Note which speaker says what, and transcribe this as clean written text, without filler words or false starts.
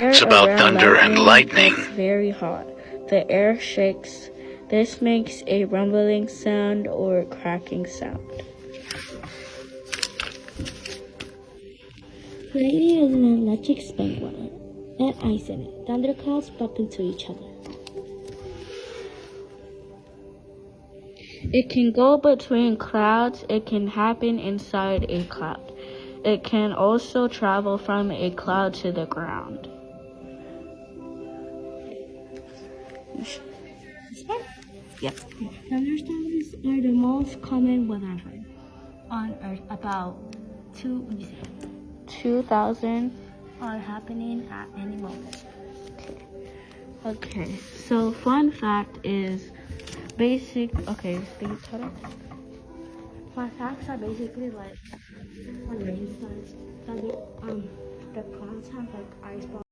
Speaker 1: Facts about thunder and lightning.
Speaker 2: It's very hot. The air shakes. This makes a rumbling sound or cracking sound. Lightning is an electric spark and ice in it. Thunderclouds bump into each other. It can go between clouds. It can happen inside a cloud. It can also travel from a cloud to the ground. Yep. Thunderstorms are the most common weather event on Earth. About 2,000 are happening at any moment. Okay. So fun fact is Fun facts are basically like when rain starts, the clouds have like ice balls.